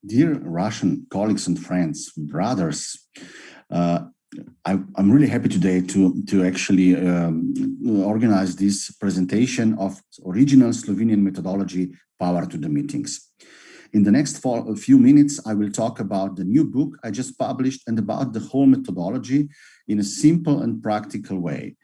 Dear Russian colleagues and friends, brothers, I'm really happy today to actually organize this presentation of original Slovenian methodology, Power to the Meetings. In the next few minutes, I will talk about the new book I just published and about the whole methodology in a simple and practical way.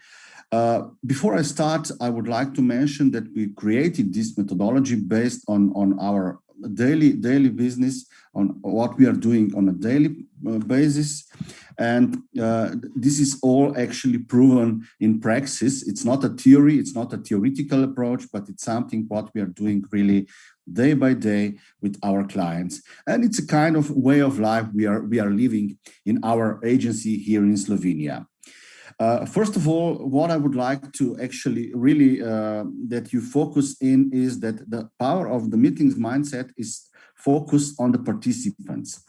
Before I start, I would like to mention that we created this methodology based on our daily business, on what we are doing on a daily basis. And this is all actually proven in practice. It's not a theory, it's not a theoretical approach, but it's something what we are doing really day by day with our clients. And it's a kind of way of life we are living in our agency here in Slovenia. First of all, what I would like to actually really that you focus in is that the power of the meetings mindset is focused on the participants.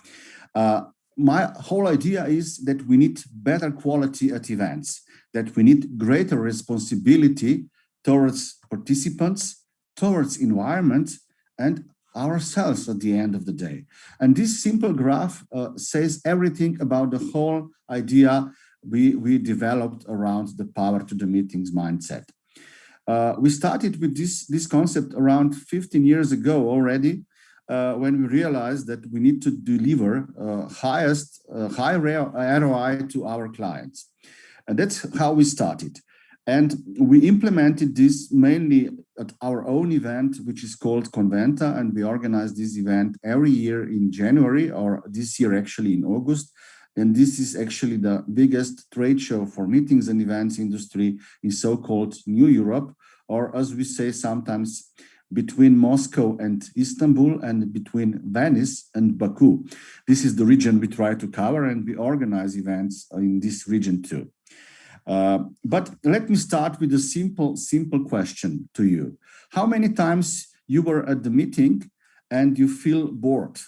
My whole idea is that we need better quality at events, that we need greater responsibility towards participants, towards environment, and ourselves at the end of the day. And this simple graph says everything about the whole idea we developed around the power to the meetings mindset. We started with this concept around 15 years ago already, when we realized that we need to deliver high ROI to our clients. And that's how we started. And we implemented this mainly at our own event, which is called Conventa, and we organize this event every year in January, or this year actually in August. And this is actually the biggest trade show for meetings and events industry in so-called New Europe, or as we say sometimes, between Moscow and Istanbul and between Venice and Baku. This is the region we try to cover, and we organize events in this region too. But let me start with a simple question to you. How many times you were at the meeting and you feel bored?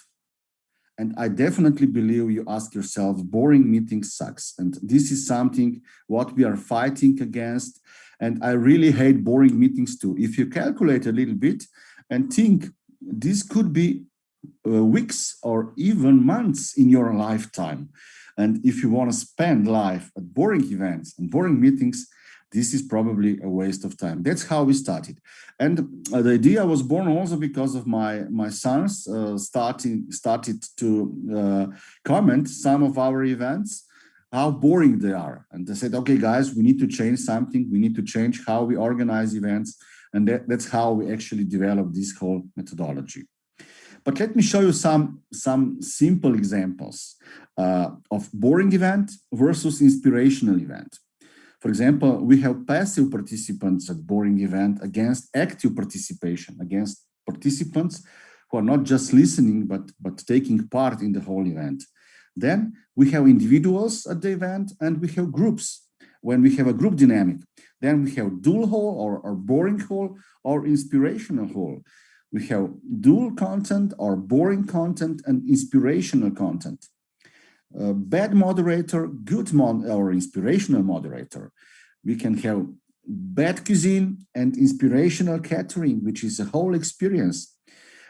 And I definitely believe you ask yourself, boring meeting sucks. And this is something what we are fighting against. And I really hate boring meetings too. If you calculate a little bit and think this could be weeks or even months in your lifetime. And if you want to spend life at boring events and boring meetings, this is probably a waste of time. That's how we started. And the idea was born also because of my sons started to comment some of our events, how boring they are. And they said, okay, guys, we need to change something. We need to change how we organize events. And that's how we actually developed this whole methodology. But let me show you some simple examples of boring event versus inspirational event. For example, we have passive participants at boring event against active participation, against participants who are not just listening, but taking part in the whole event. Then we have individuals at the event and we have groups. When we have a group dynamic, then we have dual hall or boring hall or inspirational hall. We have dual content or boring content and inspirational content. Bad moderator, good or inspirational moderator. We can have bad cuisine and inspirational catering, which is a whole experience.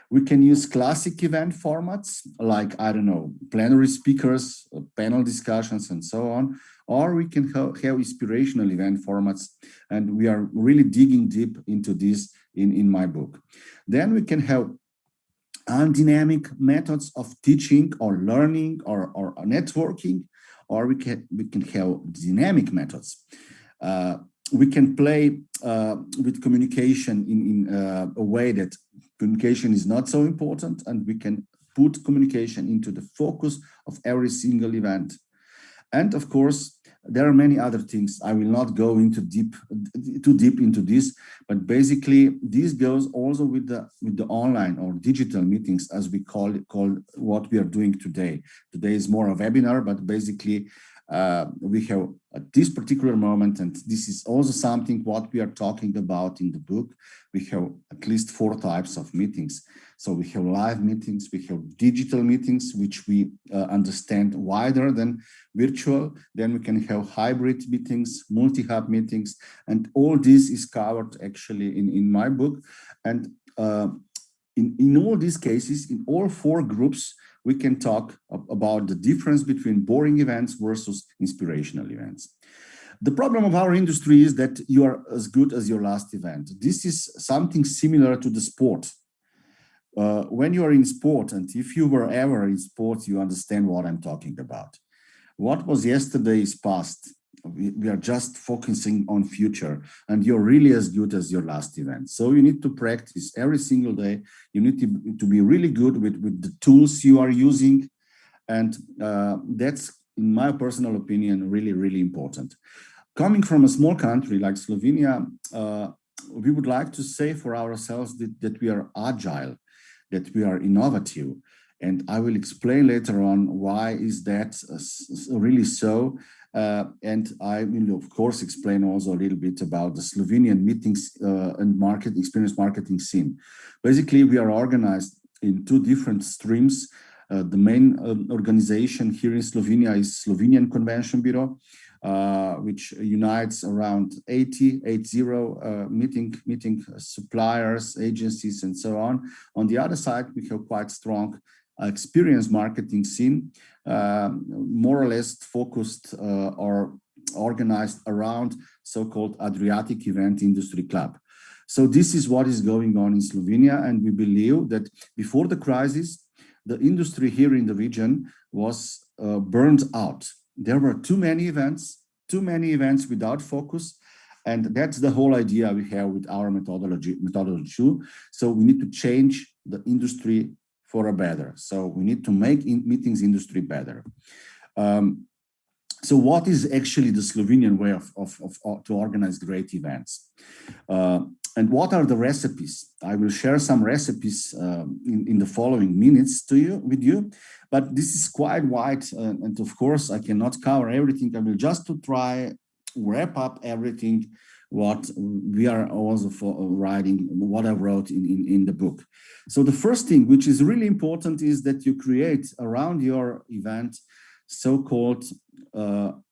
We can use classic event formats like, I don't know, plenary speakers, panel discussions, and so on. Or we can have inspirational event formats. And we are really digging deep into this in my book. Then we can have undynamic methods of teaching or learning or networking, or we can have dynamic methods. We can play with communication in a way that communication is not so important, and we can put communication into the focus of every single event. And of course, there are many other things. I will not go into too deep into this, but basically this goes also with the online or digital meetings, as we call what we are doing today. Today is more a webinar, but basically we have at this particular moment, and this is also something what we are talking about in the book, we have at least 4 types of meetings. So we have live meetings, we have digital meetings, which we understand wider than virtual. Then we can have hybrid meetings, multi-hub meetings, and all this is covered actually in my book. And in all these cases, in all four groups, we can talk about the difference between boring events versus inspirational events. The problem of our industry is that you are as good as your last event. This is something similar to the sport. When you are in sport, and if you were ever in sport, you understand what I'm talking about. What was yesterday is past. We are just focusing on future, and you're really as good as your last event. So you need to practice every single day. You need to be really good with the tools you are using. And that's, in my personal opinion, really, really important. Coming from a small country like Slovenia, we would like to say for ourselves that we are agile, that we are innovative. And I will explain later on why is that really so. And I will, of course, explain also a little bit about the Slovenian meetings and experience marketing scene. Basically, we are organized in two different streams. The main organization here in Slovenia is Slovenian Convention Bureau, which unites around 80 meeting suppliers, agencies, and so on. On the other side, we have quite strong experience marketing scene, more or less focused or organized around so-called Adriatic Event Industry Club. So this is what is going on in Slovenia, and we believe that before the crisis, the industry here in the region was burned out. There were too many events without focus, and that's the whole idea we have with our methodology too. So we need to change the industry for a better. So we need to make meetings industry better. So what is actually the Slovenian way to organize great events? And what are the recipes? I will share some recipes in the following minutes with you, but this is quite wide, and of course I cannot cover everything. I will just to try wrap up everything what we are also writing, what I wrote in the book. So the first thing, which is really important, is that you create around your event so-called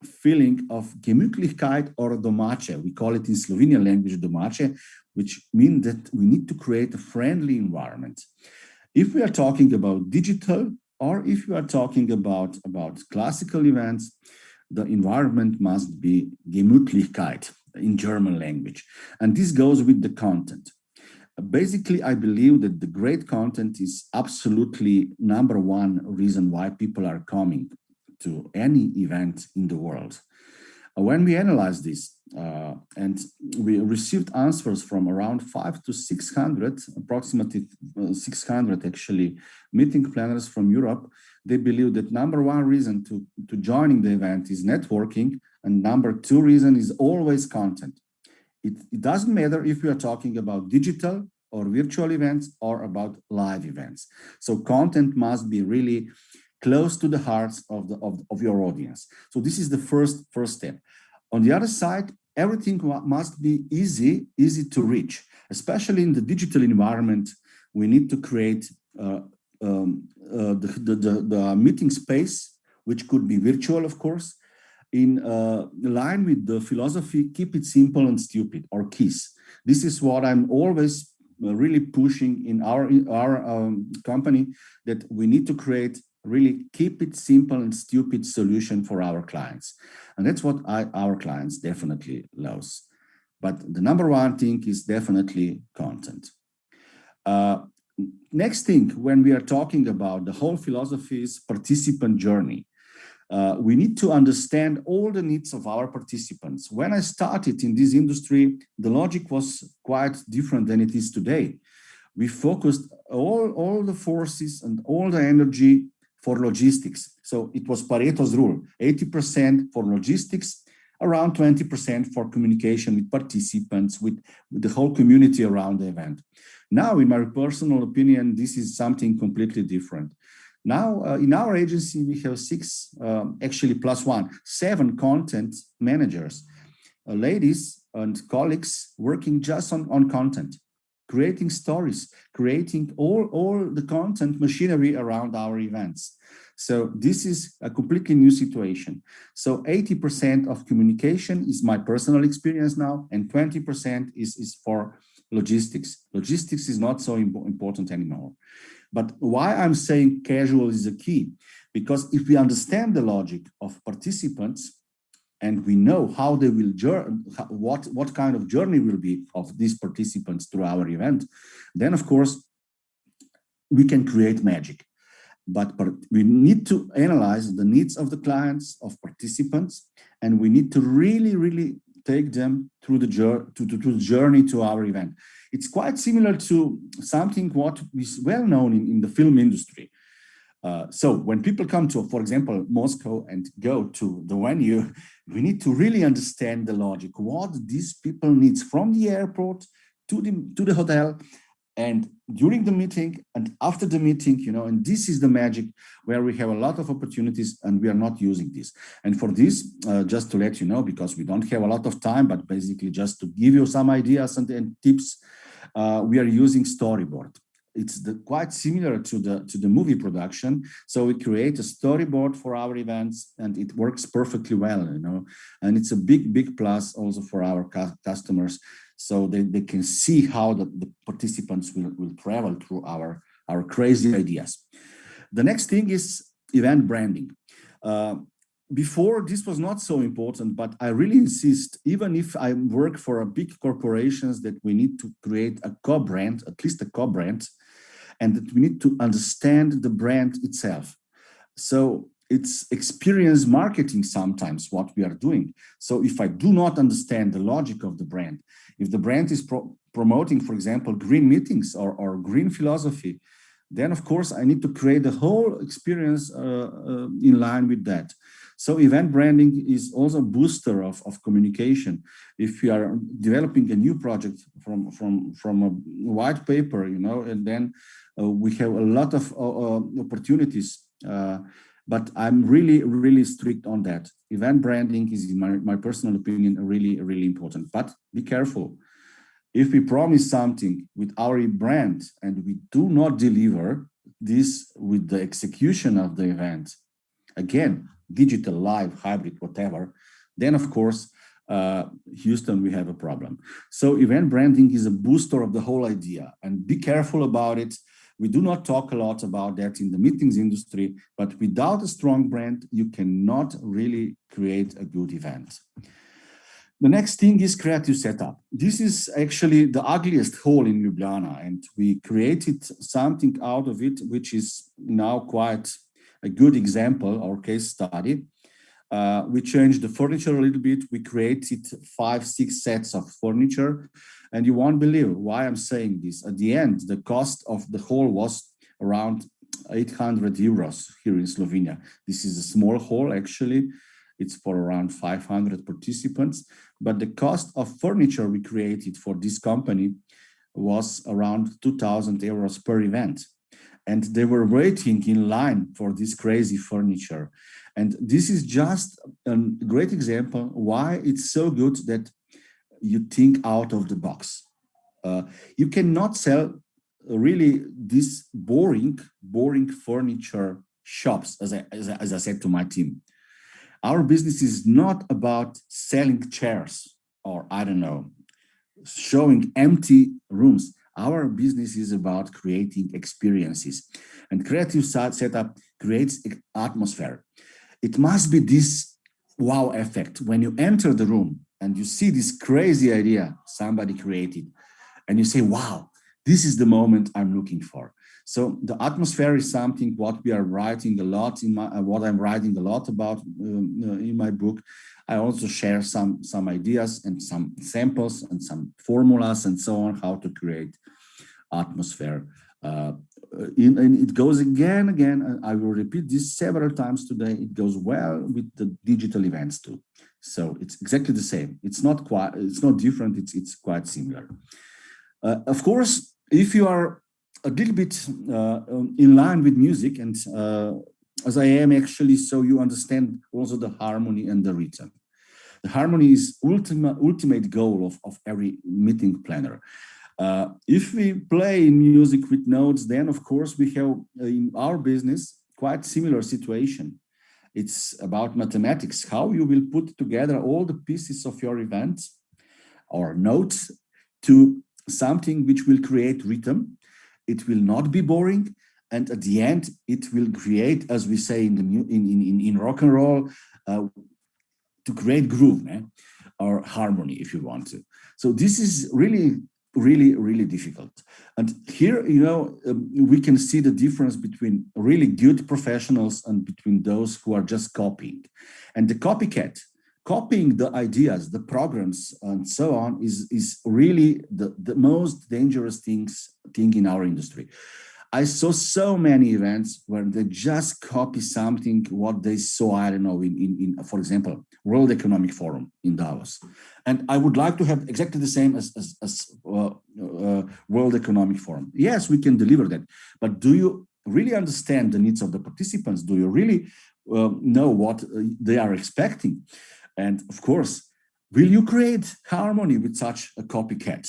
feeling of Gemütlichkeit or domače. We call it in Slovenian language domače, which means that we need to create a friendly environment. If we are talking about digital, or if we are talking about classical events, the environment must be Gemütlichkeit in German language. And this goes with the content. Basically, I believe that the great content is absolutely number one reason why people are coming to any event in the world. When we analyze this, and we received answers from around 500 to 600, approximately 600 actually, meeting planners from Europe, they believe that number one reason to joining the event is networking, and number two reason is always content. It doesn't matter if we are talking about digital or virtual events or about live events. So content must be really close to the hearts of your audience. So this is the first step. On the other side, everything must be easy to reach, especially in the digital environment. We need to create the meeting space, which could be virtual, of course, in line with the philosophy, keep it simple and stupid, or KISS. This is what I'm always really pushing in our company, that we need to create really keep it simple and stupid solution for our clients. And that's what our clients definitely loves. But the number one thing is definitely content. Next thing, when we are talking about the whole philosophy, is participant journey. We need to understand all the needs of our participants. When I started in this industry, the logic was quite different than it is today. We focused all the forces and all the energy for logistics. So it was Pareto's rule, 80% for logistics, around 20% for communication with participants, with the whole community around the event. Now, in my personal opinion, this is something completely different. Now, in our agency, we have actually plus one, 7 content managers, ladies and colleagues working just on content, creating stories, creating all the content machinery around our events. So this is a completely new situation. So 80% of communication is my personal experience now, and 20% is for logistics. Logistics is not so important anymore. But why I'm saying casual is the key, because if we understand the logic of participants and we know how they will what kind of journey will be of these participants through our event, then of course we can create magic. But we need to analyze the needs of the clients, of participants, and we need to really take them through the journey to our event. It's quite similar to something what is well known in the film industry. So when people come to, for example, Moscow and go to the venue, we need to really understand the logic, what these people need from the airport to the hotel, and during the meeting and after the meeting, and this is the magic where we have a lot of opportunities and we are not using this. And for this, just to let you know, because we don't have a lot of time, but basically just to give you some ideas and tips, we are using storyboard. It's quite similar to the movie production. So we create a storyboard for our events and it works perfectly well, and it's a big plus also for our customers. So they can see how the participants will travel through our crazy ideas. The next thing is event branding. Before, this was not so important, but I really insist, even if I work for a big corporations, that we need to create a co-brand, at least a co-brand, and that we need to understand the brand itself. So it's experience marketing sometimes what we are doing. So if I do not understand the logic of the brand, if the brand is promoting, for example, green meetings or green philosophy, then of course I need to create the whole experience in line with that. So event branding is also a booster of communication. If we are developing a new project from a white paper, and then we have a lot of opportunities. But I'm really strict on that. Event branding is, in my personal opinion, really important. But be careful. If we promise something with our brand and we do not deliver this with the execution of the event, again, digital, live, hybrid, whatever, then of course, Houston, we have a problem. So event branding is a booster of the whole idea, and be careful about it. We do not talk a lot about that in the meetings industry, but without a strong brand, you cannot really create a good event. The next thing is creative setup. This is actually the ugliest hole in Ljubljana, and we created something out of it, which is now quite a good example or case study. We changed the furniture a little bit. We created 5-6 sets of furniture. And you won't believe why I'm saying this. At the end, the cost of the hall was around 800 euros here in Slovenia. This is a small hall, actually. It's for around 500 participants. But the cost of furniture we created for this company was around 2,000 euros per event. And they were waiting in line for this crazy furniture. And this is just a great example why it's so good that you think out of the box. You cannot sell really this boring furniture shops, as I said to my team. Our business is not about selling chairs or, I don't know, showing empty rooms. Our business is about creating experiences, and creative setup creates atmosphere. It must be this wow effect when you enter the room and you see this crazy idea somebody created, and you say, wow, this is the moment I'm looking for. So the atmosphere is something what we are writing a lot in what I'm writing a lot about in my book. I also share some ideas and some samples and some formulas and so on, how to create atmosphere. And it goes again, and I will repeat this several times today. It goes well with the digital events too. So it's exactly the same. It's not different. It's quite similar. Of course, if you are a little bit in line with music, and as I am actually, so you understand also the harmony and the rhythm. The harmony is ultimate goal of every meeting planner. If we play music with notes, then of course we have in our business quite similar situation. It's about mathematics, how you will put together all the pieces of your event or notes to something which will create rhythm. It will not be boring, and at the end, it will create, as we say in rock and roll, to create groove, or harmony, if you want to. So this is really, really, really difficult. And here, we can see the difference between really good professionals and between those who are just copying. And the copycat, copying the ideas, the programs, and so on, is really the most dangerous thing in our industry. I saw so many events where they just copy something what they saw, I don't know, in for example, World Economic Forum in Davos. And I would like to have exactly the same as World Economic Forum. Yes, we can deliver that. But do you really understand the needs of the participants? Do you really know what they are expecting? And of course, will you create harmony with such a copycat?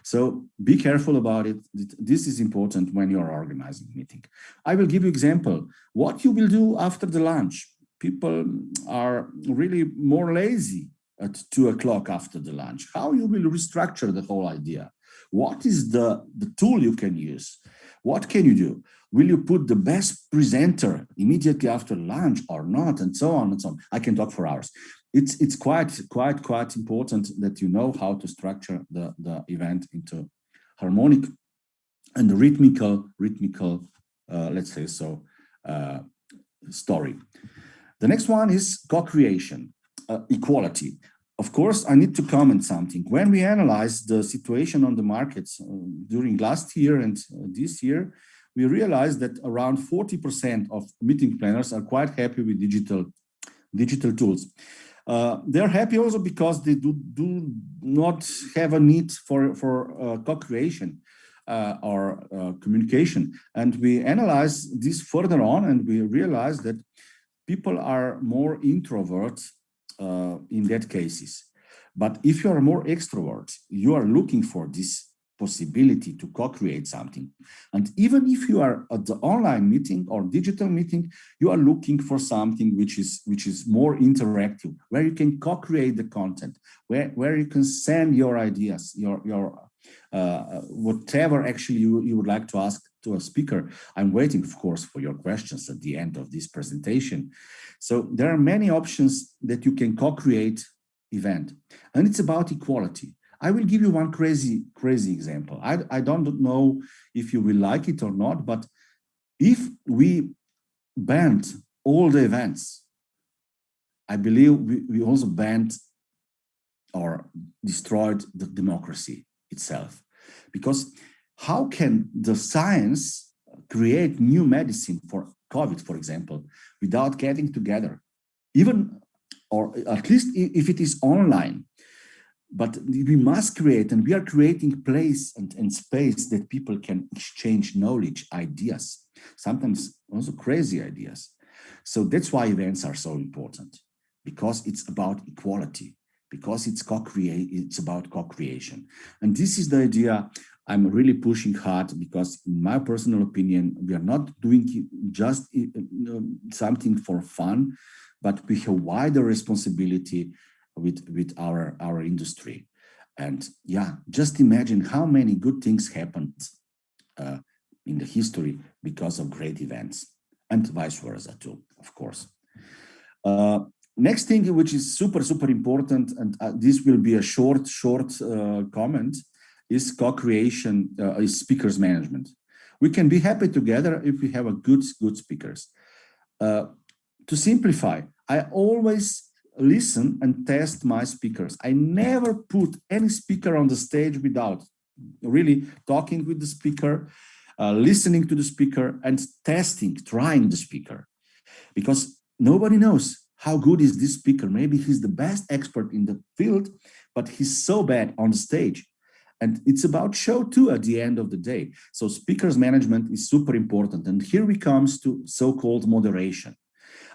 So be careful about it. This is important when you're organizing a meeting. I will give you an example. What you will do after the lunch. People are really more lazy at 2 o'clock after the lunch. How you will restructure the whole idea? What is the tool you can use? What can you do? Will you put the best presenter immediately after lunch or not? And so on and so on. I can talk for hours. It's quite important that you know how to structure the event into harmonic and rhythmical, let's say so, story. The next one is co-creation, equality. Of course, I need to comment something. When we analyze the situation on the markets during last year and this year, we realized that around 40% of meeting planners are quite happy with digital tools. They're happy also because they do not have a need for co-creation or communication. And we analyze this further on, and we realize that people are more introvert in that cases. But if you are more extrovert, you are looking for this possibility to co-create something. And even if you are at the online meeting or digital meeting, you are looking for something which is more interactive, where you can co-create the content, where you can send your ideas, your whatever actually you would like to ask to a speaker. I'm waiting, of course, for your questions at the end of this presentation. So there are many options that you can co-create event, and it's about equality. I will give you one crazy example. I don't know if you will like it or not, but if we banned all the events, I believe we also banned or destroyed the democracy itself. Because how can the science create new medicine for COVID, for example, without getting together? Even, or at least if it is online. But we must create, and we are creating place and space that people can exchange knowledge, ideas, sometimes also crazy ideas. So that's why events are so important, because it's about equality, because it's about co-creation. And this is the idea I'm really pushing hard, because in my personal opinion, we are not doing just something for fun, but we have wider responsibility with our industry. And yeah, just imagine how many good things happened in the history because of great events, and vice versa too, of course. Next thing, which is super important, and this will be a short comment, is co-creation, is speakers management. We can be happy together if we have a good speakers. To simplify, I always listen and test my speakers. I never put any speaker on the stage without really talking with the speaker, listening to the speaker, and trying the speaker. Because nobody knows how good is this speaker. Maybe he's the best expert in the field, but he's so bad on the stage. And it's about show too at the end of the day. So speakers management is super important. And here we comes to so-called moderation.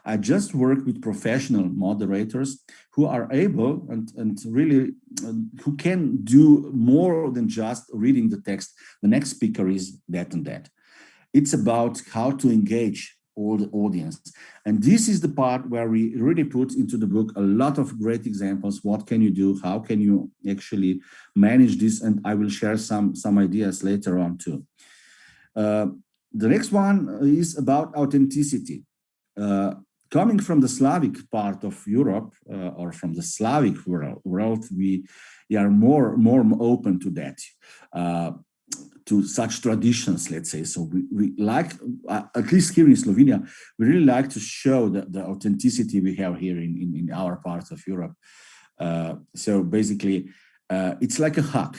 I just work with professional moderators who are able and really who can do more than just reading the text. The next speaker is that and that. It's about how to engage all the audience. And this is the part where we really put into the book a lot of great examples. What can you do? How can you actually manage this? And I will share some ideas later on too. The next one is about authenticity. Coming from the Slavic part of Europe or from the Slavic world, we are more open to that. To such traditions, let's say. So we like, at least here in Slovenia, we really like to show the authenticity we have here in our part of Europe. So basically, it's like a hug.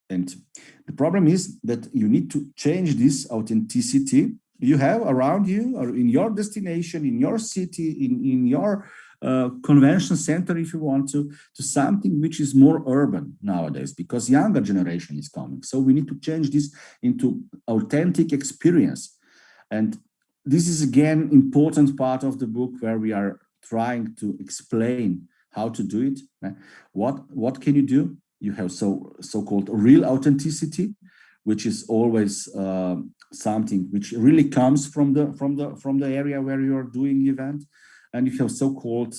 And the problem is that you need to change this authenticity you have around you or in your destination, in your city, in your convention center, if you want to something which is more urban nowadays, because younger generation is coming. So we need to change this into authentic experience. And this is again important part of the book where we are trying to explain how to do it. What can you do? You have so-called real authenticity, which is always something which really comes from the area where you are doing the event. And you have so-called,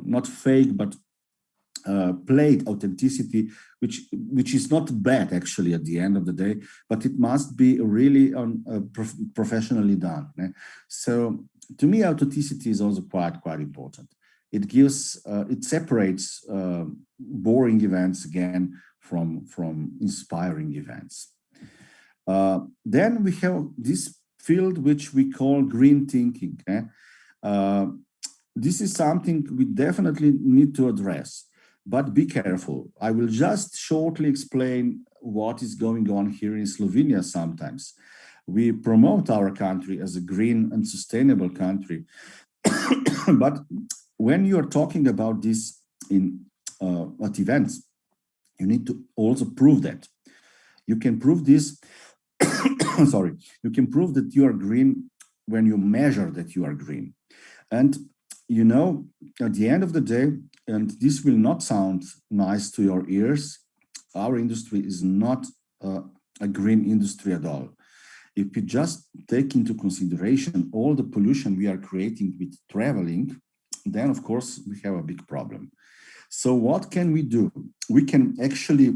not fake, but played authenticity, which is not bad actually at the end of the day, but it must be really professionally done. So to me, authenticity is also quite important. It gives, it separates boring events again from inspiring events. Then we have this field which we call green thinking. This is something we definitely need to address, but be careful. I will just shortly explain what is going on here in Slovenia sometimes. We promote our country as a green and sustainable country, but when you are talking about this at events, you need to also prove that. You can prove this, sorry, you can prove that you are green when you measure that you are green. And you know, at the end of the day, and this will not sound nice to your ears, our industry is not a green industry at all. If you just take into consideration all the pollution we are creating with traveling, then of course we have a big problem. So what can we do? We can actually,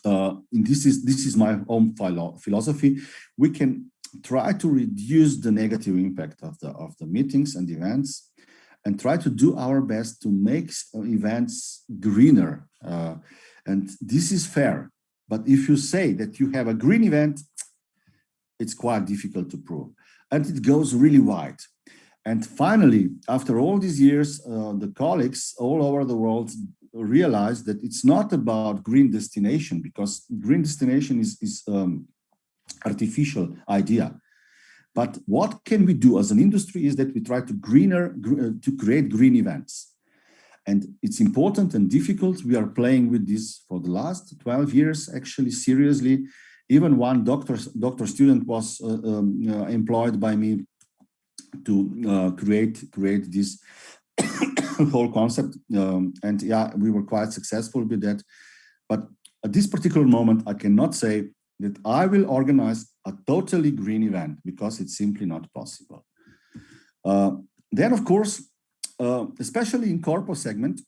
this is my own philosophy, we can try to reduce the negative impact of the meetings and events, and try to do our best to make events greener. And this is fair. But if you say that you have a green event, it's quite difficult to prove. And it goes really wide. And finally, after all these years, the colleagues all over the world realized that it's not about green destination, because green destination is artificial idea. But what can we do as an industry is that we try to create green events. And it's important and difficult. We are playing with this for the last 12 years, actually, seriously. Even one doctor student was employed by me to create this whole concept. And yeah, we were quite successful with that. But at this particular moment, I cannot say that I will organize a totally green event, because it's simply not possible. Then, of course, especially in corporate segment,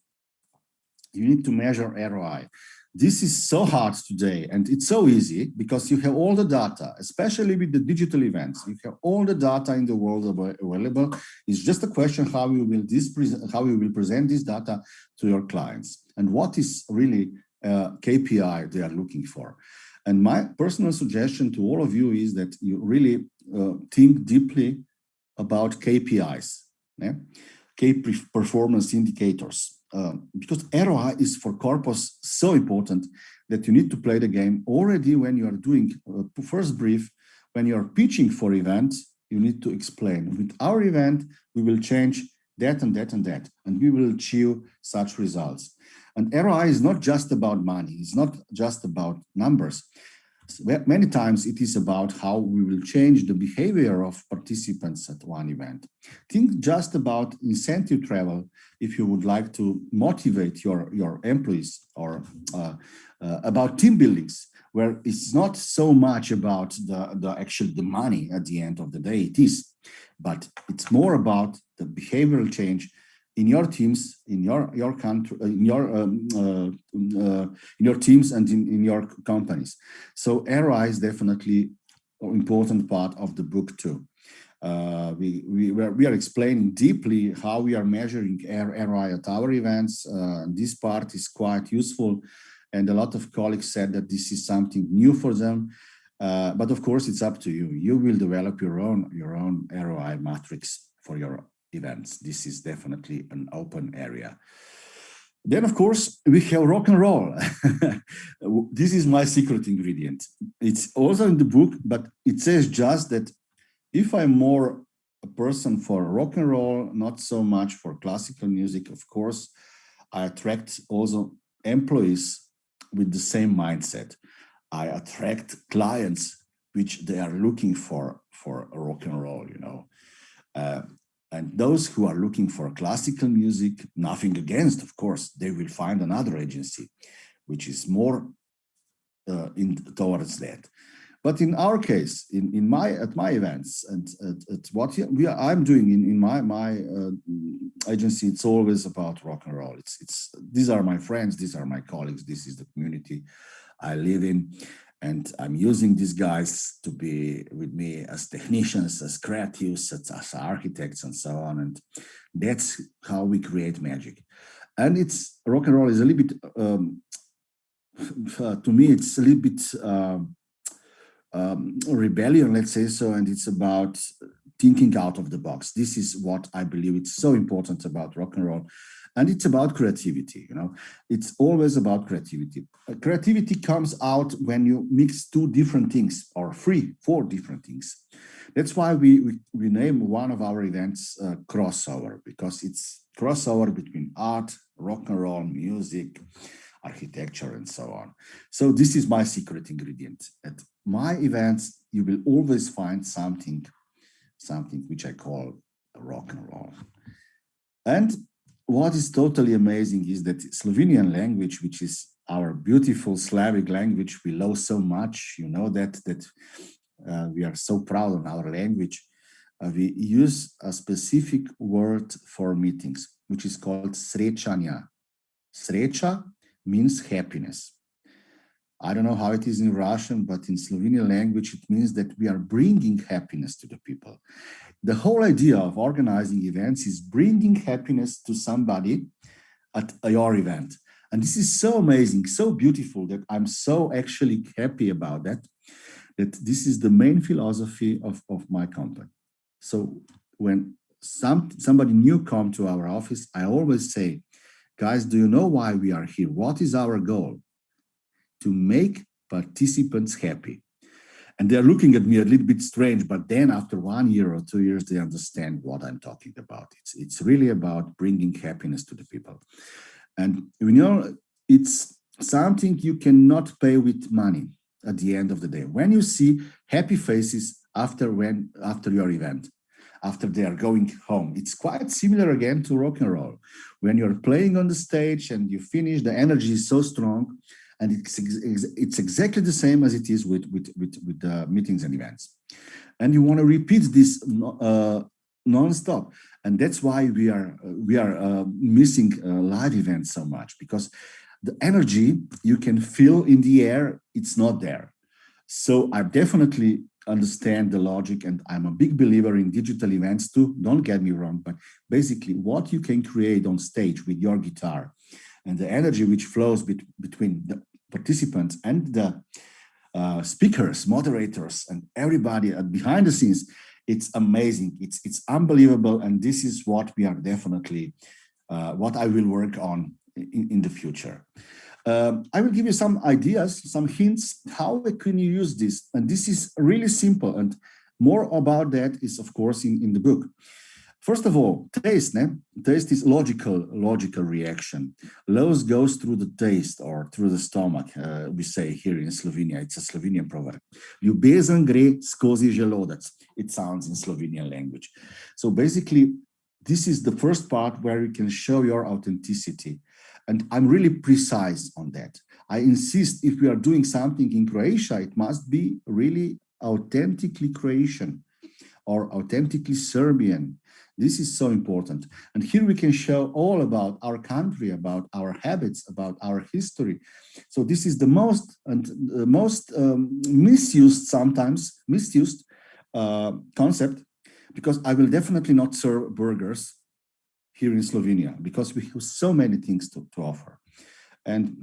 you need to measure ROI. This is so hard today, and it's so easy because you have all the data, especially with the digital events. You have all the data in the world available. It's just a question how you will present this data to your clients, and what is really KPI they are looking for. And my personal suggestion to all of you is that you really think deeply about KPIs, key performance indicators, because ROI is for corpus so important that you need to play the game already when you are doing first brief. When you are pitching for events, you need to explain, with our event, we will change that and that and that, and we will achieve such results. And ROI is not just about money. It's not just about numbers. Many times it is about how we will change the behavior of participants at one event. Think just about incentive travel if you would like to motivate your employees, or about team buildings, where it's not so much about the money at the end of the day. It is, but it's more about the behavioral change in your teams, in your country, in your teams and in your companies. So ROI is definitely an important part of the book too. We are explaining deeply how we are measuring ROI at our events. This part is quite useful, and a lot of colleagues said that this is something new for them. But of course, it's up to you. You will develop your own ROI matrix for your events. This is definitely an open area. Then, of course, we have rock and roll. This is my secret ingredient. It's also in the book, but it says just that if I'm more a person for rock and roll, not so much for classical music, of course, I attract also employees with the same mindset. I attract clients which they are looking for rock and roll, you know. And those who are looking for classical music, nothing against, of course, they will find another agency which is more towards that. But in our case, at my events and at what I'm doing in my agency, it's always about rock and roll. These are my friends, these are my colleagues, this is the community I live in, and I'm using these guys to be with me as technicians, as creatives, as architects, and so on. And that's how we create magic. And it's rock and roll is a little bit to me, it's a little bit rebellion, let's say so, and it's about thinking out of the box. This is what I believe it's so important about rock and roll. And it's about creativity, you know. It's always about creativity. Creativity comes out when you mix two different things, or four different things. That's why we name one of our events Crossover, because it's crossover between art, rock and roll, music, architecture, and so on. So this is my secret ingredient. At my events, you will always find something which I call rock and roll. And what is totally amazing is that Slovenian language, which is our beautiful Slavic language we love so much, you know, that we are so proud of our language. We use a specific word for meetings, which is called srečanja. Sreća means happiness. I don't know how it is in Russian, but in Slovenian language, it means that we are bringing happiness to the people. The whole idea of organizing events is bringing happiness to somebody at your event. And this is so amazing, so beautiful, that I'm so actually happy about that this is the main philosophy of my company. So when somebody new come to our office, I always say, guys, do you know why we are here? What is our goal? To make participants happy. And they're looking at me a little bit strange, but then after 1 year or 2 years, they understand what I'm talking about. It's really about bringing happiness to the people. And you know, it's something you cannot pay with money at the end of the day. When you see happy faces after your event, after they are going home, it's quite similar again to rock and roll. When you're playing on the stage and you finish, the energy is so strong. And it's exactly the same as it is with meetings and events. And you want to repeat this non-stop. And that's why we are missing live events so much, because the energy you can feel in the air, it's not there. So I definitely understand the logic, and I'm a big believer in digital events too. Don't get me wrong, but basically what you can create on stage with your guitar, and the energy which flows between the participants and the speakers, moderators, and everybody behind the scenes, it's amazing. It's unbelievable. And this is what we are definitely, what I will work on in the future. I will give you some ideas, some hints, how can you use this? And this is really simple. And more about that is, of course, in the book. First of all, taste. Taste is logical reaction. Lows goes through the taste or through the stomach. We say here in Slovenia, it's a Slovenian proverb. Ljubezen gre skozi želodec. It sounds in Slovenian language. So basically, this is the first part where you can show your authenticity. And I'm really precise on that. I insist, if we are doing something in Croatia, it must be really authentically Croatian. or authentically Serbian. This is so important. And here we can show all about our country, about our habits, about our history. So this is the most misused concept, because I will definitely not serve burgers here in Slovenia, because we have so many things to offer. And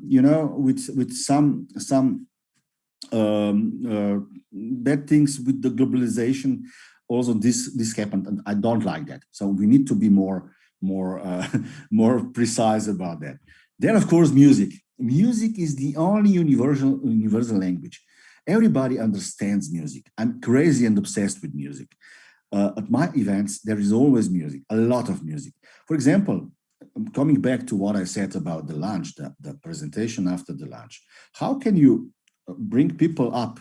you know, with some bad things with the globalization, also this happened, and I don't like that. So we need to be more precise about that. Then, of course, music. Music is the only universal language. Everybody understands music. I'm crazy and obsessed with music. At my events, there is always music, a lot of music. For example, coming back to what I said about the lunch, the presentation after the lunch, how can you bring people up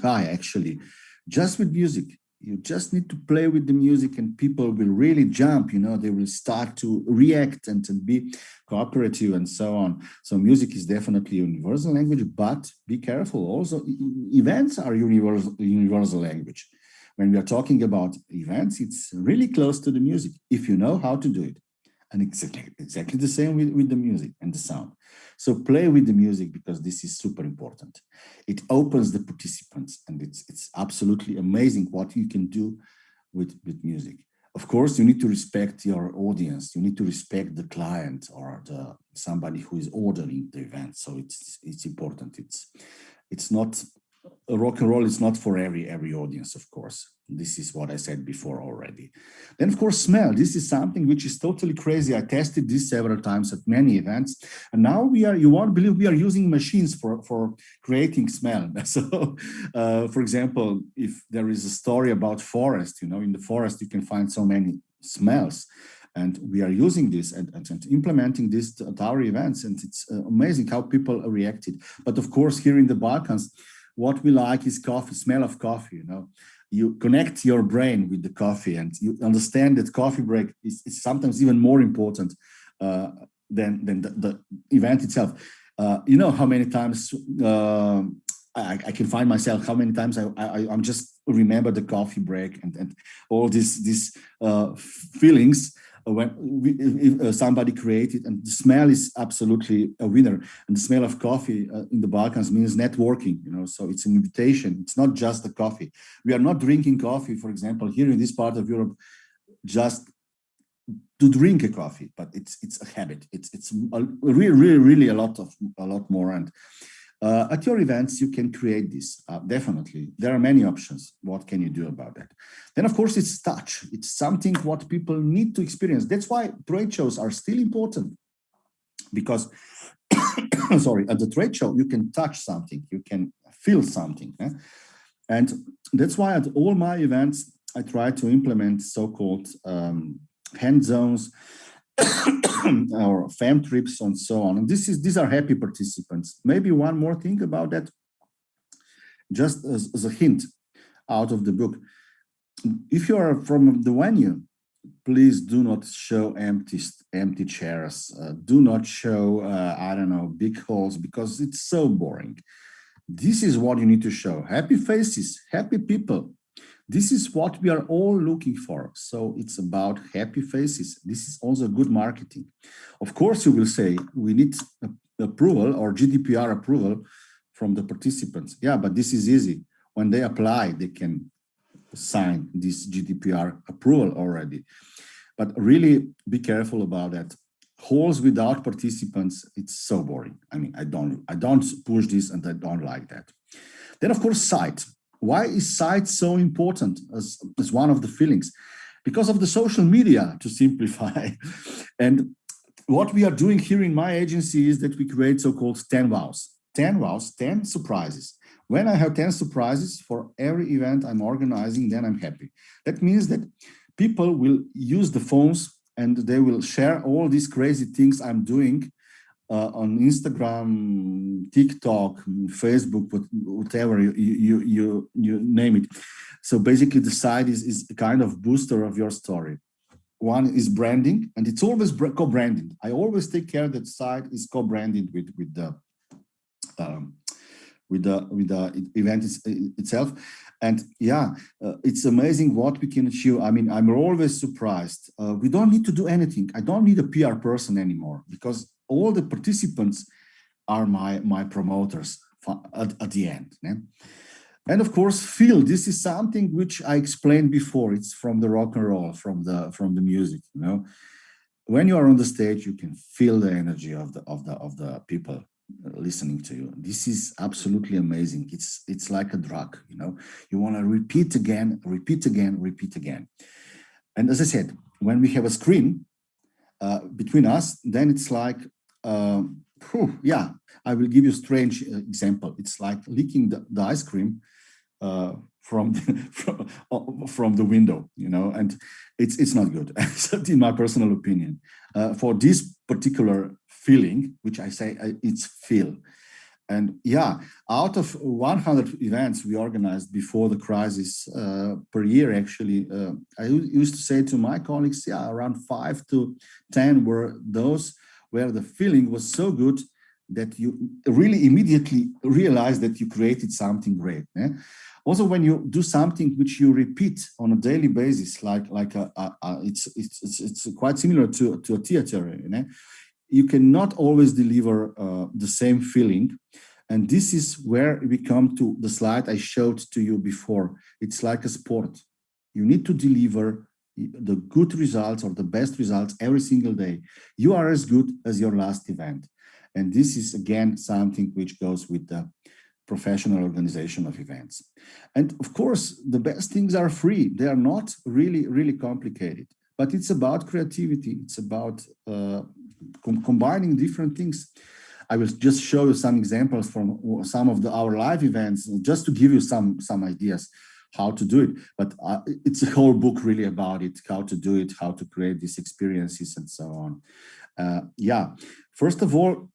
high, actually, just with music? You just need to play with the music and people will really jump, you know, they will start to react and to be cooperative and so on. So music is definitely a universal language, but be careful. Also, events are universal language. When we are talking about events, it's really close to the music, if you know how to do it. And exactly the same with the music and the sound. So play with the music, because this is super important. It opens the participants, and it's absolutely amazing what you can do with music. Of course, you need to respect your audience. You need to respect the client or somebody who is ordering the event. So it's important. It's not rock and roll. It's not for every audience, of course. This is what I said before already. Then, of course, smell. This is something which is totally crazy. I tested this several times at many events. And now you won't believe, we are using machines for creating smell. So, for example, if there is a story about forest, you know, in the forest, you can find so many smells. And we are using this and implementing this at our events. And it's amazing how people reacted. But of course, here in the Balkans, what we like is coffee, smell of coffee, you know. You connect your brain with the coffee, and you understand that coffee break is sometimes even more important than the event itself. You know how many times I can find myself, how many times I'm just remember the coffee break and all these feelings when somebody created, and the smell is absolutely a winner. And the smell of coffee in the Balkans means networking, you know, so it's an invitation. It's not just the coffee. We are not drinking coffee, for example, here in this part of Europe, just to drink a coffee, but it's a habit. It's really a lot more. And at your events, you can create this, definitely. There are many options. What can you do about that? Then, of course, it's touch. It's something what people need to experience. That's why trade shows are still important, because, sorry, at the trade show, you can touch something, you can feel something. And that's why at all my events, I try to implement so-called hand zones, or fam trips and so on. And these are happy participants. Maybe one more thing about that, just as a hint out of the book. If you are from the venue, please do not show empty chairs. Do not show, I don't know, big halls, because it's so boring. This is what you need to show. Happy faces, happy people. This is what we are all looking for. So it's about happy faces. This is also good marketing. Of course, you will say we need approval or GDPR approval from the participants. Yeah, but this is easy. When they apply, they can sign this GDPR approval already. But really be careful about that. Halls without participants, it's so boring. I mean, I don't push this, and I don't like that. Then, of course, site. Why is site so important as one of the feelings? Because of the social media, to simplify. And what we are doing here in my agency is that we create so-called 10 wows. 10 wows, 10 surprises. When I have 10 surprises for every event I'm organizing, then I'm happy. That means that people will use the phones and they will share all these crazy things I'm doing on Instagram, TikTok, Facebook, whatever you name it. So basically the site is a kind of booster of your story. One is branding, and it's always co-branded. I always take care that site is co-branded with the event itself. And yeah, it's amazing what we can achieve. I mean, I'm always surprised. We don't need to do anything. I don't need a PR person anymore, because all the participants are my promoters at the end. Yeah? And of course, feel, this is something which I explained before. It's from the rock and roll, from the music. You know, when you are on the stage, you can feel the energy of the people listening to you. This is absolutely amazing. It's like a drug. You know, you want to repeat again, repeat again, repeat again. And as I said, when we have a screen between us, then it's like, yeah, I will give you a strange example. It's like licking the ice cream from the window, you know, and it's not good, in my personal opinion. For this particular feeling, which I say it's feel. And yeah, out of 100 events we organized before the crisis per year, actually, I used to say to my colleagues, yeah, around 5 to 10 were those where the feeling was so good that you really immediately realize that you created something great. Eh? Also, when you do something which you repeat on a daily basis, it's quite similar to a theater. You know? You cannot always deliver the same feeling. And this is where we come to the slide I showed to you before. It's like a sport. You need to deliver the good results or the best results every single day. You are as good as your last event. And this is, again, something which goes with the professional organization of events. And of course, the best things are free. They are not really, really complicated, but it's about creativity. It's about combining different things. I will just show you some examples from some of our live events, just to give you some ideas how to do it. But it's a whole book really about it, how to do it, how to create these experiences and so on. Yeah, first of all,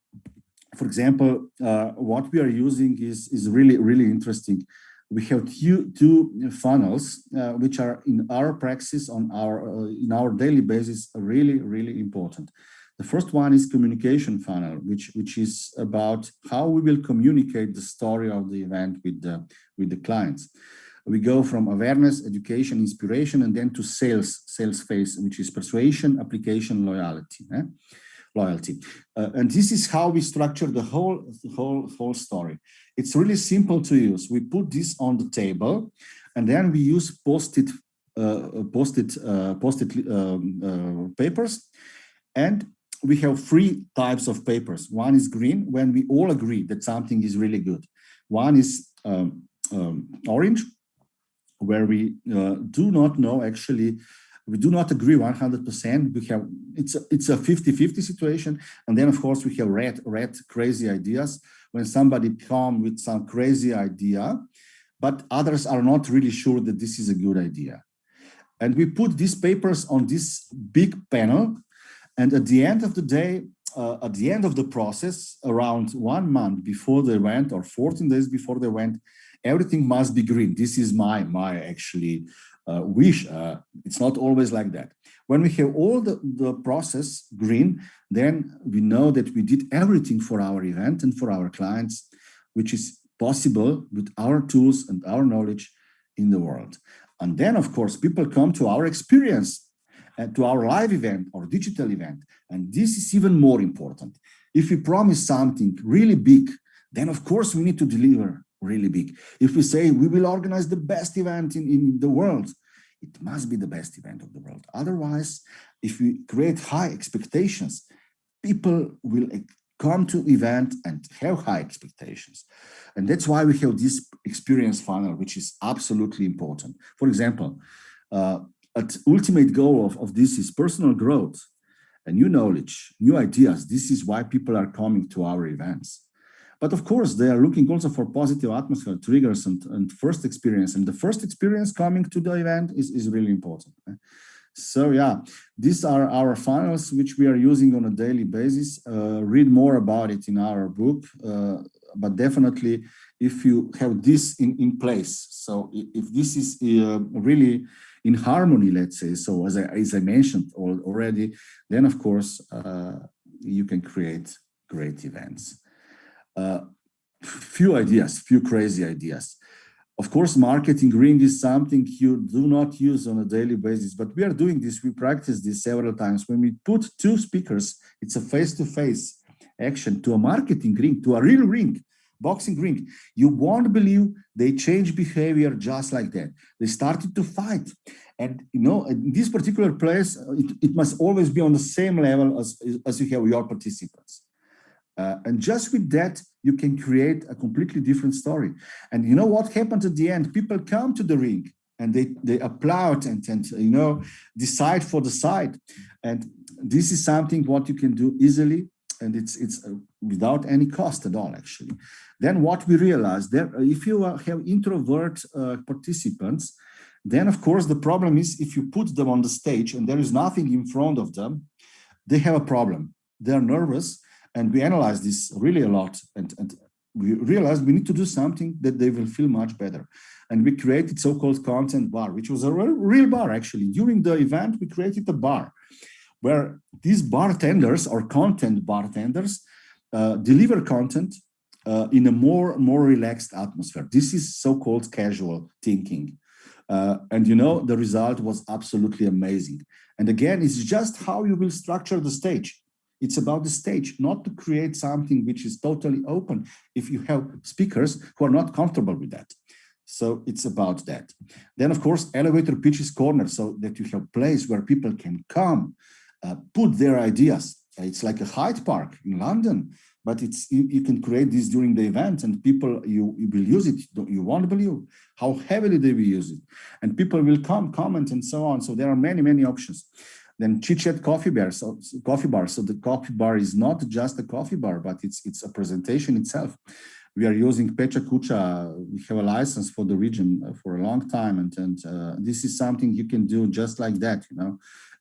for example, what we are using is really, really interesting. We have two funnels, which are in our practice in our daily basis, really, really important. The first one is communication funnel, which is about how we will communicate the story of the event with the clients. We go from awareness, education, inspiration, and then to sales phase, which is persuasion, application, loyalty. And this is how we structure the whole story. It's really simple to use. We put this on the table, and then we use post-it papers, and we have 3 types of papers. One is green, when we all agree that something is really good. One is orange, where we do not know, actually, we do not agree 100%. We have it's a 50-50 situation, and then of course we have red crazy ideas, when somebody comes with some crazy idea, but others are not really sure that this is a good idea. And we put these papers on this big panel, and at the end of the day, at the end of the process, around 1 month before the event or 14 days before the event, everything must be green. This is my actually wish. It's not always like that. When we have all the process green, then we know that we did everything for our event and for our clients, which is possible with our tools and our knowledge in the world. And then, of course, people come to our experience and to our live event or digital event. And this is even more important. If we promise something really big, then of course we need to deliver really big. If we say we will organize the best event in the world, it must be the best event of the world. Otherwise, if we create high expectations, people will come to event and have high expectations. And that's why we have this experience funnel, which is absolutely important. For example, the ultimate goal of this is personal growth and new knowledge, new ideas. This is why people are coming to our events. But of course, they are looking also for positive atmosphere, triggers, and first experience. And the first experience coming to the event is really important. So yeah, these are our funnels, which we are using on a daily basis. Read more about it in our book. But definitely, if you have this in place, so if this is really in harmony, let's say, so as I mentioned already, then of course, you can create great events. few crazy ideas. Of course, marketing ring is something you do not use on a daily basis, but we are doing this. We practice this several times. When we put two speakers, it's a face-to-face action to a marketing ring, to a real ring, boxing ring. You won't believe they change behavior just like that. They started to fight. And you know, in this particular place, it must always be on the same level as you have your participants. And just with that, you can create a completely different story. And you know what happens at the end? People come to the ring and they applaud and you know, decide for the side. And this is something what you can do easily, and it's without any cost at all, actually. Then what we realized, that if you have introvert participants, then of course the problem is if you put them on the stage and there is nothing in front of them, they have a problem. They're nervous. And we analyze this really a lot, and we realized we need to do something that they will feel much better. And we created so-called content bar, which was a real bar, actually. During the event, we created a bar where these bartenders or content bartenders deliver content in a more relaxed atmosphere. This is so-called casual thinking. And you know, the result was absolutely amazing. And again, it's just how you will structure the stage. It's about the stage, not to create something which is totally open if you have speakers who are not comfortable with that. So it's about that. Then, of course, elevator pitches corner, so that you have a place where people can come, put their ideas. It's like a Hyde Park in London, but it's you can create this during the event, and people, you will use it. You won't believe how heavily they will use it. And people will come, comment, and so on. So there are many options. Then chit-chat coffee bar. So the coffee bar is not just a coffee bar, but it's a presentation itself. We are using Pecha Kucha. We have a license for the region for a long time, and this is something you can do just like that, you know.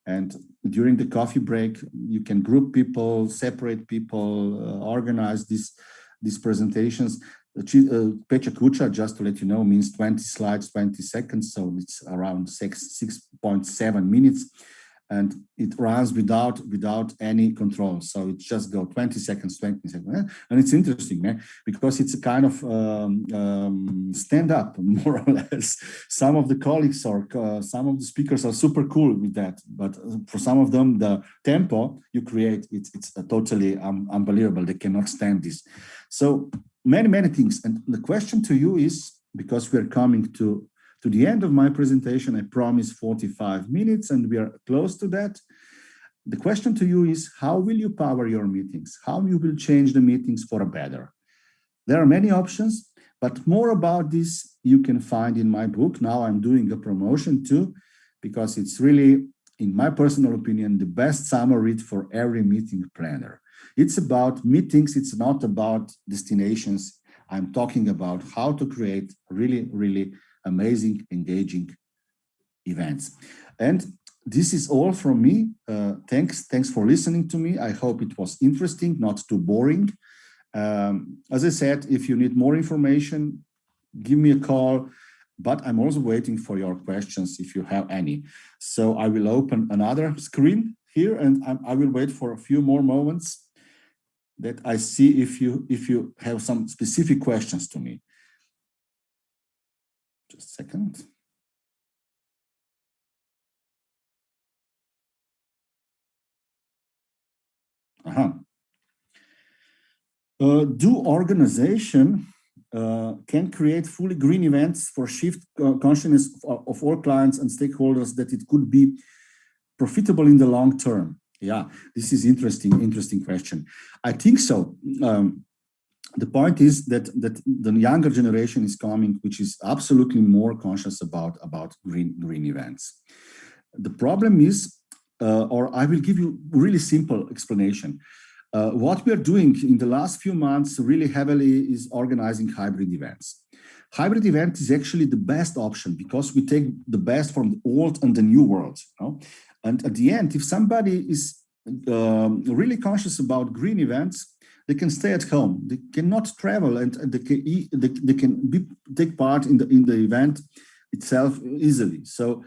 And during the coffee break, you can group people, separate people, organize these presentations. Pecha Kucha, just to let you know, means 20 slides, 20 seconds. So it's around 6.7 minutes. And it runs without any control. So it just go 20 seconds. And it's interesting, man, because it's a kind of stand up, more or less. Some of the colleagues or some of the speakers are super cool with that. But for some of them, the tempo you create, it's totally unbelievable. They cannot stand this. So many things. And the question to you is, because we're coming to the end of my presentation, I promised 45 minutes, and we are close to that. The question to you is, how will you power your meetings? How you will change the meetings for a better? There are many options, but more about this you can find in my book. Now I'm doing a promotion too, because it's really, in my personal opinion, the best summer read for every meeting planner. It's about meetings. It's not about destinations. I'm talking about how to create really amazing, engaging events. And this is all from me. Thanks for listening to me. I hope it was interesting, not too boring. As I said, if you need more information, give me a call, but I'm also waiting for your questions if you have any. So I will open another screen here, and I will wait for a few more moments that I see if you have some specific questions to me. Just a second. Do organization can create fully green events for shift consciousness of all clients and stakeholders that it could be profitable in the long term? Yeah, this is interesting question. I think so. The point is that the younger generation is coming, which is absolutely more conscious about green events. The problem is, or I will give you a really simple explanation. What we are doing in the last few months really heavily is organizing hybrid events. Hybrid event is actually the best option because we take the best from the old and the new world. You know? And at the end, if somebody is really conscious about green events, they can stay at home. They cannot travel, and they can take part in the event itself easily. So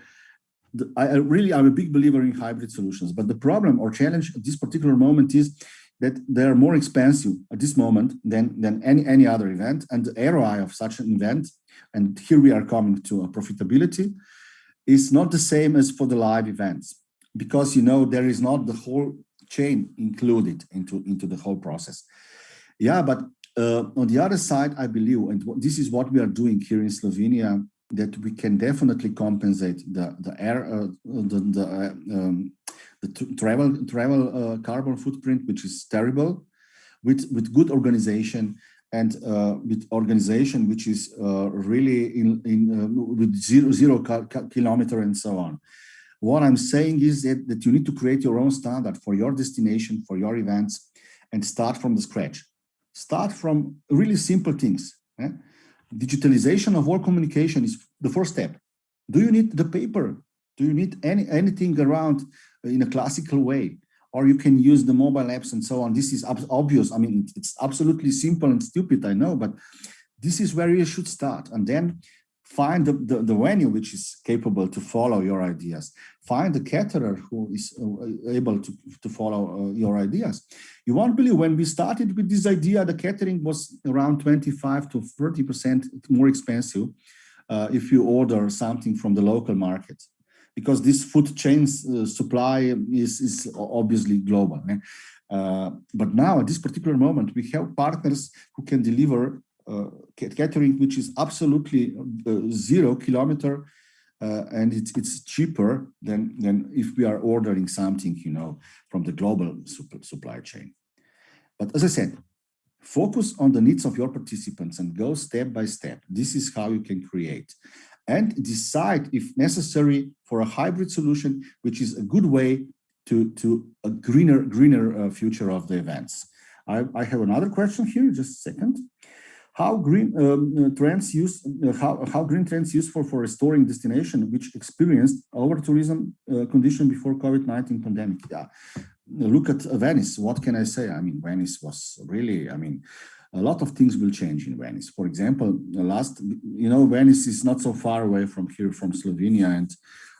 I'm a big believer in hybrid solutions. But the problem or challenge at this particular moment is that they're more expensive at this moment than any other event. And the ROI of such an event, and here we are coming to a profitability, is not the same as for the live events, because there is not the whole chain included into the whole process. Yeah, but on the other side, I believe, and this is what we are doing here in Slovenia, that we can definitely compensate the travel carbon footprint, which is terrible, with good organization, and with organization which is really with zero kilometer and so on. What I'm saying is that you need to create your own standard for your destination, for your events, and start from the scratch. Start from really simple things. Digitalization of all communication is the first step. Do you need the paper? Do you need anything around in a classical way? Or you can use the mobile apps and so on. This is obvious. I mean, it's absolutely simple and stupid, I know, but this is where you should start. And then find the venue which is capable to follow your ideas. Find the caterer who is able to follow your ideas. You won't believe, when we started with this idea, the catering was around 25 to 30% more expensive if you order something from the local market, because this food chain's supply is obviously global. But now at this particular moment, we have partners who can deliver catering which is absolutely 0 kilometer, and it's cheaper than if we are ordering something from the global supply chain. But as I said, focus on the needs of your participants and go step by step. This is how you can create, and decide if necessary for a hybrid solution, which is a good way to a greener future of the events. I have another question here, just a second. How green trends useful for restoring destination which experienced over tourism condition before COVID-19 pandemic? Yeah, look at Venice. What can I say? I mean, Venice was really, a lot of things will change in Venice. For example, Venice is not so far away from here, from Slovenia, and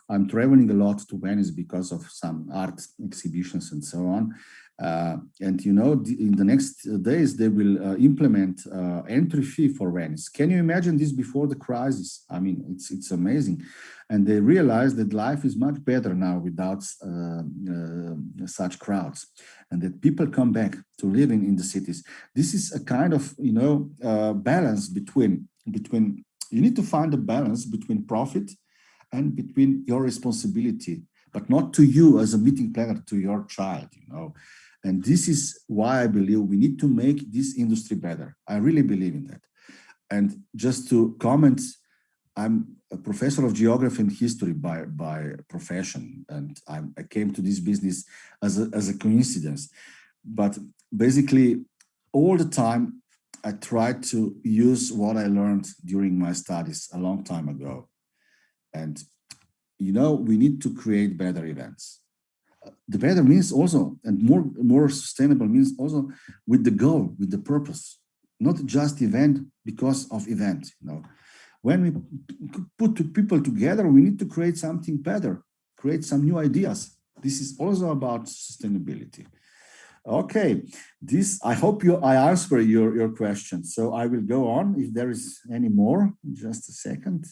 I'm traveling a lot to Venice because of some art exhibitions and so on. And in the next days, they will implement entry fee for Venice. Can you imagine this before the crisis? I mean, it's amazing. And they realize that life is much better now without such crowds, and that people come back to living in the cities. This is a kind of, balance between, you need to find a balance between profit and between your responsibility, but not to you as a meeting planner, to your child, And this is why I believe we need to make this industry better. I really believe in that. And just to comment, I'm a professor of geography and history by profession, and I came to this business as a coincidence. But basically, all the time, I tried to use what I learned during my studies a long time ago. And, we need to create better events. The better means also, and more sustainable means also with the goal, with the purpose, not just event because of event. When we put people together, we need to create something better, create some new ideas. This is also about sustainability. Okay, I hope I answer your question. So I will go on if there is any more. Just a second.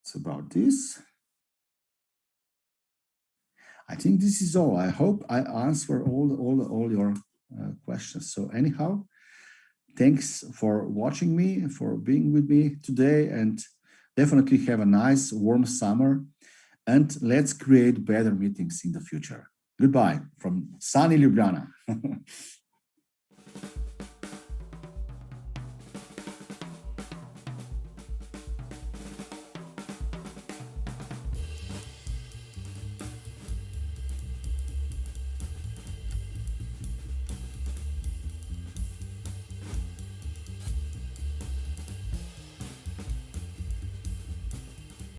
It's about this. I think this is all. I hope I answer all your questions. So anyhow, thanks for watching me, for being with me today, and definitely have a nice warm summer, and let's create better meetings in the future. Goodbye from sunny Ljubljana.